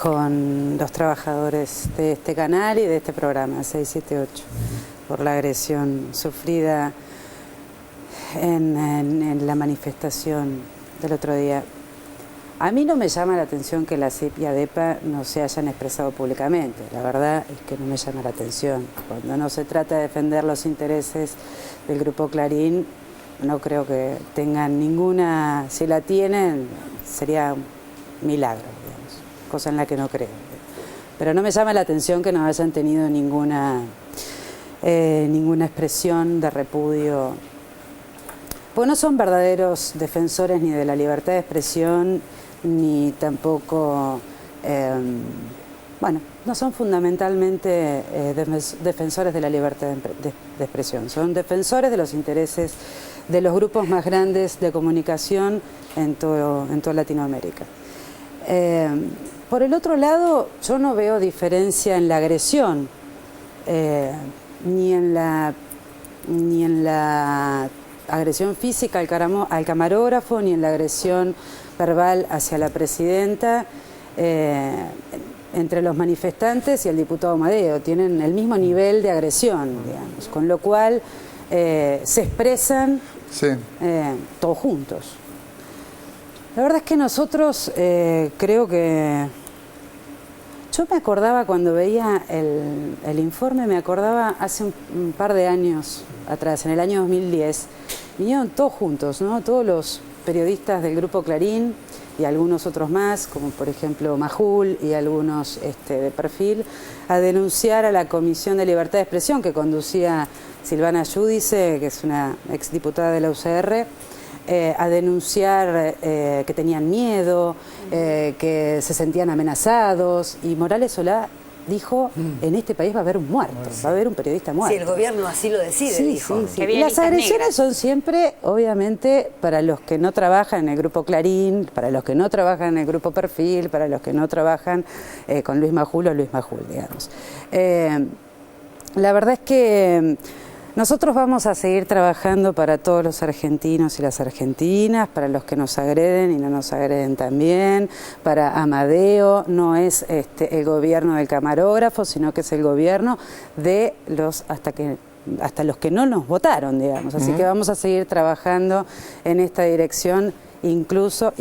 con los trabajadores de este canal y de este programa 678 por la agresión sufrida en la manifestación del otro día. A mí no me llama la atención que la CIP y ADEPA no se hayan expresado públicamente. La verdad es que no me llama la atención. Cuando no se trata de defender los intereses del Grupo Clarín, no creo que tengan ninguna... Si la tienen, sería un milagro, digamos, cosa en la que no creo. Pero no me llama la atención que no hayan tenido ninguna expresión de repudio. Pues no son verdaderos defensores ni de la libertad de expresión, ni tampoco, no son fundamentalmente defensores de la libertad de expresión, son defensores de los intereses de los grupos más grandes de comunicación en toda Latinoamérica. Por el otro lado, yo no veo diferencia en la agresión, ni en la agresión física al camarógrafo, ni en la agresión verbal hacia la presidenta, entre los manifestantes y el diputado Amadeo. Tienen el mismo nivel de agresión, digamos, con lo cual se expresan todos juntos. La verdad es que nosotros creo que... Yo me acordaba cuando veía el informe, me acordaba hace un par de años atrás, en el año 2010, vinieron todos juntos, ¿no? Todos periodistas del Grupo Clarín y algunos otros más, como por ejemplo Majul y algunos de perfil, a denunciar a la Comisión de Libertad de Expresión que conducía Silvana Giudice, que es una exdiputada de la UCR, a denunciar que tenían miedo, que se sentían amenazados, y Morales Solá dijo, en este país va a haber un muerto, va a haber un periodista muerto. Si el gobierno así lo decide, sí, dijo. Sí, sí. Y las agresiones son siempre, obviamente, para los que no trabajan en el Grupo Clarín, para los que no trabajan en el Grupo Perfil, para los que no trabajan con Luis Majul o Luis Majul, digamos. La verdad es que nosotros vamos a seguir trabajando para todos los argentinos y las argentinas, para los que nos agreden y no nos agreden también, para Amadeo. No es el gobierno del camarógrafo, sino que es el gobierno de los hasta los que no nos votaron, digamos. Así que vamos a seguir trabajando en esta dirección, incluso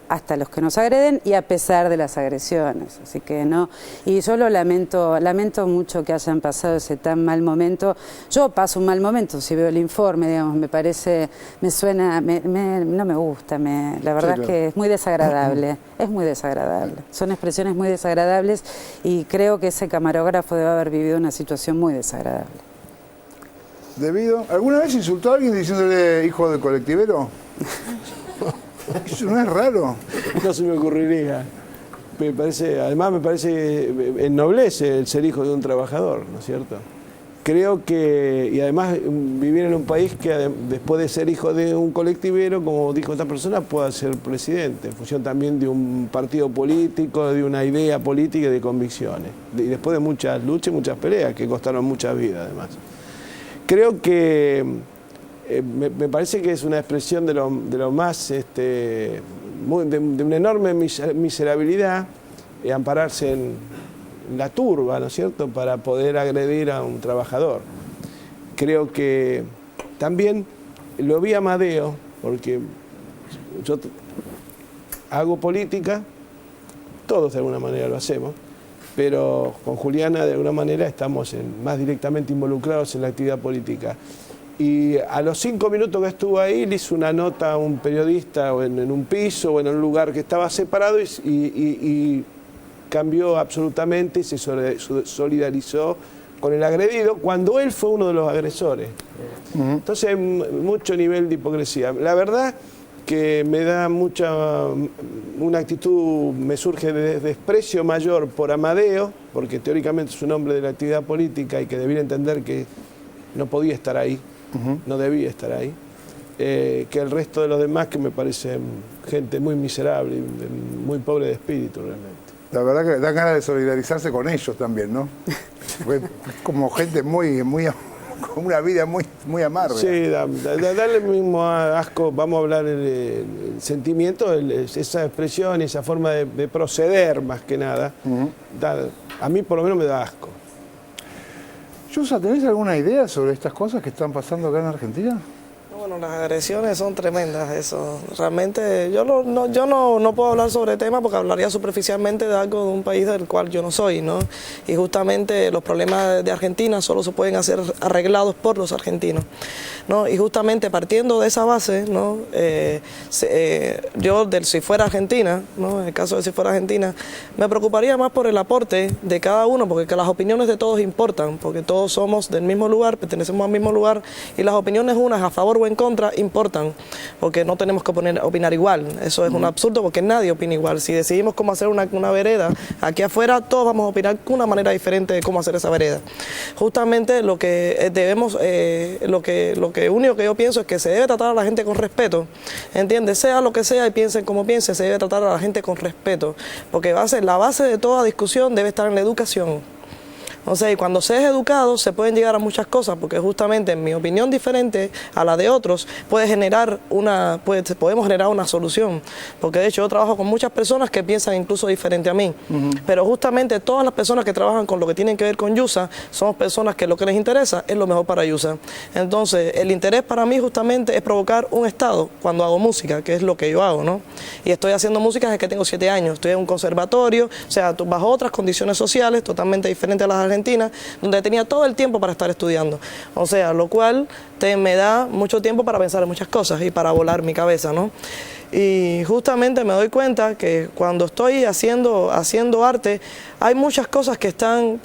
hasta los que nos agreden y a pesar de las agresiones. Así que no, y yo lo lamento mucho que hayan pasado ese tan mal momento. Yo paso un mal momento si veo el informe, digamos, me parece, me suena, no me gusta, la verdad es que es muy desagradable, es muy desagradable. Son expresiones muy desagradables y creo que ese camarógrafo debe haber vivido una situación muy desagradable. ¿Alguna vez insultó a alguien diciéndole hijo de colectivero? Eso no es raro. No se me ocurriría. Además me parece que ennoblece el ser hijo de un trabajador, ¿no es cierto? Creo que, y además vivir en un país que después de ser hijo de un colectivero, como dijo esta persona, pueda ser presidente, en función también de un partido político, de una idea política y de convicciones. Y después de muchas luchas y muchas peleas que costaron muchas vidas, además. Creo que me parece que es una expresión de lo más, de una enorme miserabilidad, ampararse en la turba, ¿no es cierto?, para poder agredir a un trabajador. Creo que también lo vi a Amadeo, porque yo hago política, todos de alguna manera lo hacemos, pero con Juliana de alguna manera estamos más directamente involucrados en la actividad política. Y a los 5 minutos que estuvo ahí, le hizo una nota a un periodista en un piso o en un lugar que estaba separado y cambió absolutamente y se solidarizó con el agredido cuando él fue uno de los agresores. Entonces hay mucho nivel de hipocresía. La verdad que me da una actitud, me surge de desprecio mayor por Amadeo, porque teóricamente es un hombre de la actividad política y que debiera entender que no podía estar ahí, no debía estar ahí, que el resto de los demás, que me parecen gente muy miserable, muy pobre de espíritu realmente. La verdad que dan ganas de solidarizarse con ellos también, ¿no? Como gente con una vida muy amarga. Sí, dale el mismo asco, vamos a hablar el sentimiento, esa expresión, esa forma de proceder más que nada, a mí por lo menos me da asco. Yusa, ¿tenés alguna idea sobre estas cosas que están pasando acá en Argentina? Bueno, las agresiones son tremendas, eso. Realmente yo no puedo hablar sobre el tema porque hablaría superficialmente de algo de un país del cual yo no soy, ¿no? Y justamente los problemas de Argentina solo se pueden hacer arreglados por los argentinos, ¿no? Y justamente partiendo de esa base, ¿no? Yo, si fuera Argentina, ¿no? En el caso de si fuera Argentina, me preocuparía más por el aporte de cada uno, porque las opiniones de todos importan, porque todos somos del mismo lugar, pertenecemos al mismo lugar, y las opiniones unas a favor o en contra importan, porque no tenemos que opinar igual. Eso es un absurdo porque nadie opina igual. Si decidimos cómo hacer una vereda aquí afuera, todos vamos a opinar con una manera diferente de cómo hacer esa vereda. Justamente lo que debemos, lo único que yo pienso es que se debe tratar a la gente con respeto, ¿entiendes? Sea lo que sea y piensen como piensen, se debe tratar a la gente con respeto, porque la base de toda discusión debe estar en la educación. O sea, y cuando se es educado se pueden llegar a muchas cosas, porque justamente en mi opinión diferente a la de otros podemos generar una solución, porque de hecho yo trabajo con muchas personas que piensan incluso diferente a mí, pero justamente todas las personas que trabajan con lo que tienen que ver con Yusa somos personas que lo que les interesa es lo mejor para Yusa. Entonces el interés para mí justamente es provocar un estado cuando hago música, que es lo que yo hago, ¿no? Y estoy haciendo música desde que tengo 7 años, estoy en un conservatorio, o sea, bajo otras condiciones sociales totalmente diferentes a las argentinas, Argentina, donde tenía todo el tiempo para estar estudiando. O sea, lo cual me da mucho tiempo para pensar en muchas cosas y para volar mi cabeza, ¿no? Y justamente me doy cuenta que cuando estoy haciendo arte, hay muchas cosas que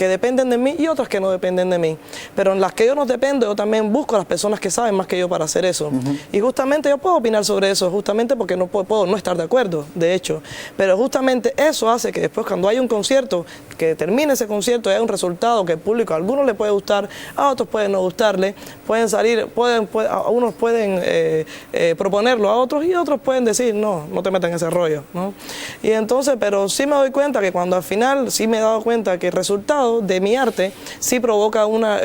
dependen de mí y otras que no dependen de mí. Pero en las que yo no dependo, yo también busco a las personas que saben más que yo para hacer eso. Y justamente yo puedo opinar sobre eso, justamente porque no puedo no estar de acuerdo, de hecho. Pero justamente eso hace que después, cuando hay un concierto, que termine ese concierto y hay un resultado que el público a algunos le puede gustar, a otros puede no gustarle, pueden salir, unos pueden proponerlo a otros y otros pueden decir, no te metas en ese rollo, ¿no? Y entonces, pero sí me doy cuenta que cuando al final, sí me he dado cuenta que el resultado de mi arte sí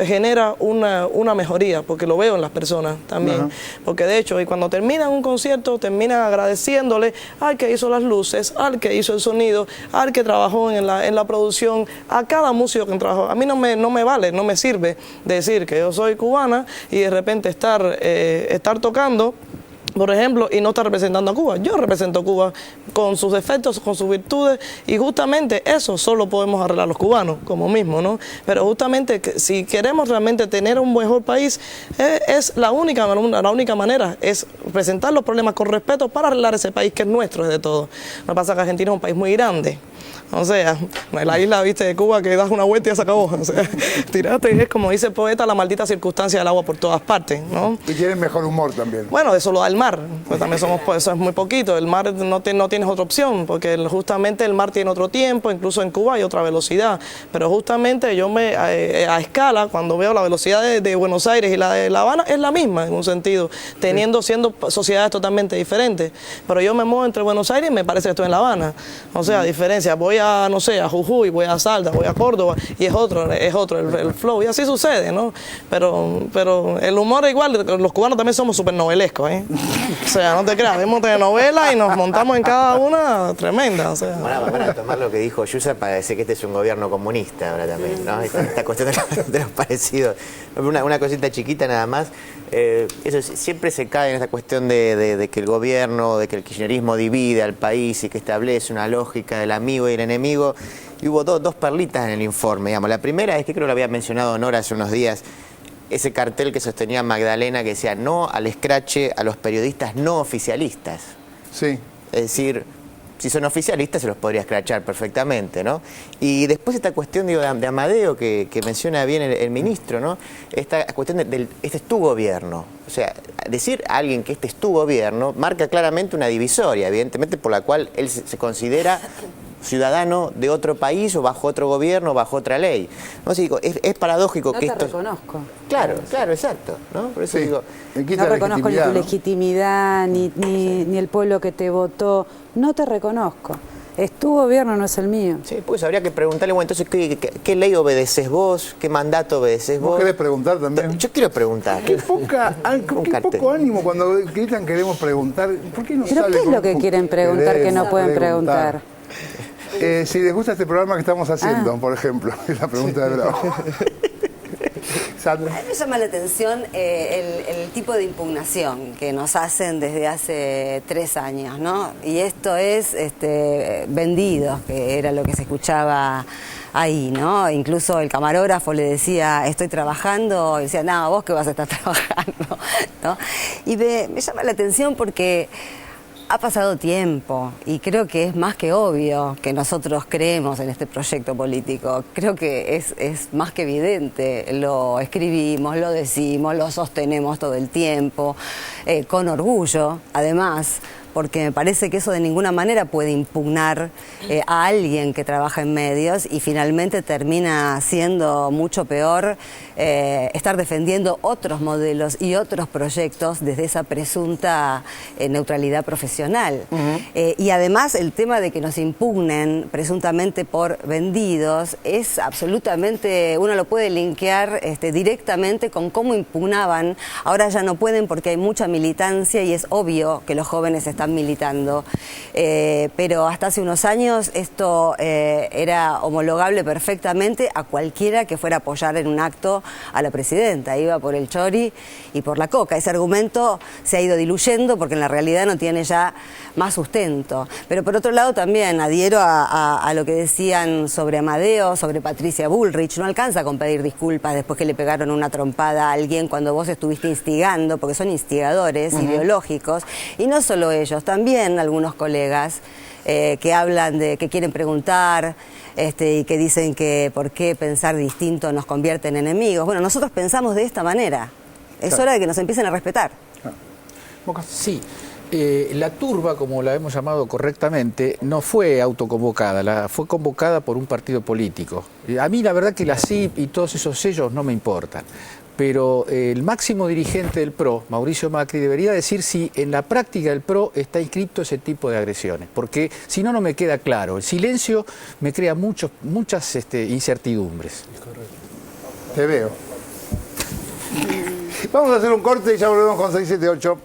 genera una mejoría, porque lo veo en las personas también. Porque de hecho, y cuando terminan un concierto, terminan agradeciéndole al que hizo las luces, al que hizo el sonido, al que trabajó en la producción, a cada músico que trabajó. A mí no me vale, no me sirve decir que yo soy cubana y de repente estar tocando, por ejemplo, y no está representando a Cuba. Yo represento a Cuba con sus defectos, con sus virtudes, y justamente eso solo podemos arreglar los cubanos, como mismo, ¿no? Pero justamente si queremos realmente tener un mejor país, es la única manera, es presentar los problemas con respeto para arreglar ese país que es nuestro, es de todo. Lo que pasa es que Argentina es un país muy grande. O sea, la isla, viste, de Cuba, que das una vuelta y ya se acabó. O sea, tiraste y es, como dice el poeta, la maldita circunstancia del agua por todas partes, ¿no? Y tienen mejor humor también. Bueno, eso lo da el mar, pues también eso es muy poquito. El mar no tienes otra opción, porque justamente el mar tiene otro tiempo, incluso en Cuba hay otra velocidad. Pero justamente yo a escala, cuando veo la velocidad de Buenos Aires y la de La Habana, es la misma en un sentido, siendo sociedades totalmente diferentes. Pero yo me muevo entre Buenos Aires y me parece que estoy en La Habana. O sea, diferencia, voy a, no sé, a Jujuy, voy a Salta, voy a Córdoba, y es otro el flow, y así sucede, ¿no? Pero el humor es igual, los cubanos también somos súper novelescos, ¿eh? O sea, no te creas, vemos telenovelas y nos montamos en cada una tremenda, o sea. Van a tomar lo que dijo Yusa para decir que este es un gobierno comunista ahora también, ¿no? Esta cuestión de los parecidos. Una cosita chiquita nada más. Eso siempre se cae en esta cuestión de que el gobierno, de que el kirchnerismo divide al país y que establece una lógica del amigo y el enemigo. Y hubo dos perlitas en el informe, digamos. La primera es que creo que lo había mencionado Nora hace unos días, ese cartel que sostenía Magdalena que decía no al escrache a los periodistas no oficialistas. Sí. Es decir, si son oficialistas se los podría escrachar perfectamente, ¿no? Y después esta cuestión, digo, de Amadeo que menciona bien el ministro, ¿no? Esta cuestión este es tu gobierno. O sea, decir a alguien que este es tu gobierno marca claramente una divisoria, evidentemente, por la cual él se considera ciudadano de otro país o bajo otro gobierno o bajo otra ley. No sé, digo, es paradójico que esto... No te reconozco. Claro, exacto, ¿no? Por eso digo... No reconozco ni tu legitimidad, ni el pueblo que te votó. No te reconozco. Es tu gobierno, no es el mío. Sí, pues habría que preguntarle, bueno, entonces, ¿qué ley obedeces vos? ¿Qué mandato obedeces vos? ¿Vos querés preguntar también? Yo quiero preguntar. Qué poco ánimo cuando gritan queremos preguntar. ¿Por qué no ¿Pero sale qué es lo que quieren preguntar que no pueden preguntar? Si les gusta este programa que estamos haciendo, por ejemplo, es la pregunta de Bravo. Sandra. A mí me llama la atención el tipo de impugnación que nos hacen desde hace 3 años, ¿no? Y esto es vendidos, que era lo que se escuchaba ahí, ¿no? Incluso el camarógrafo le decía, estoy trabajando, y decía, no, vos que vas a estar trabajando, ¿no? Y me llama la atención porque ha pasado tiempo y creo que es más que obvio que nosotros creemos en este proyecto político. Creo que es más que evidente. Lo escribimos, lo decimos, lo sostenemos todo el tiempo, con orgullo, además, porque me parece que eso de ninguna manera puede impugnar a alguien que trabaja en medios y finalmente termina siendo mucho peor estar defendiendo otros modelos y otros proyectos desde esa presunta neutralidad profesional. Y además el tema de que nos impugnen presuntamente por vendidos es absolutamente, uno lo puede linkear directamente con cómo impugnaban. Ahora ya no pueden porque hay mucha militancia y es obvio que los jóvenes están están militando. Pero hasta hace unos años esto era homologable perfectamente a cualquiera que fuera a apoyar en un acto a la presidenta. Iba por el chori y por la coca. Ese argumento se ha ido diluyendo porque en la realidad no tiene ya más sustento. Pero por otro lado también adhiero a lo que decían sobre Amadeo, sobre Patricia Bullrich. No alcanza con pedir disculpas después que le pegaron una trompada a alguien cuando vos estuviste instigando, porque son instigadores ideológicos. Y no solo ellos, también algunos colegas que hablan de que quieren preguntar y que dicen que por qué pensar distinto nos convierte en enemigos. Bueno, nosotros pensamos de esta manera. Es hora de que nos empiecen a respetar. Sí. La turba, como la hemos llamado correctamente, no fue autoconvocada, fue convocada por un partido político. A mí la verdad que la CIP y todos esos sellos no me importan, pero el máximo dirigente del PRO, Mauricio Macri, debería decir si en la práctica del PRO está inscrito ese tipo de agresiones, porque si no, no me queda claro. El silencio me crea muchas incertidumbres. Te veo. Vamos a hacer un corte y ya volvemos con 678.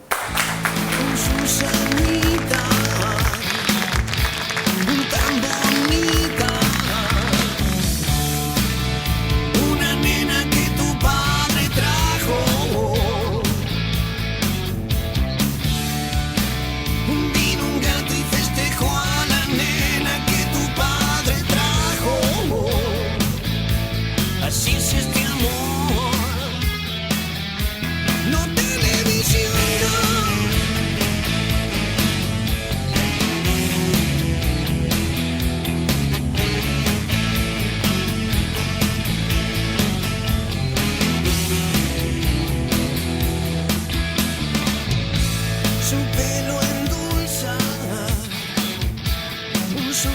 Su pelo endulza, su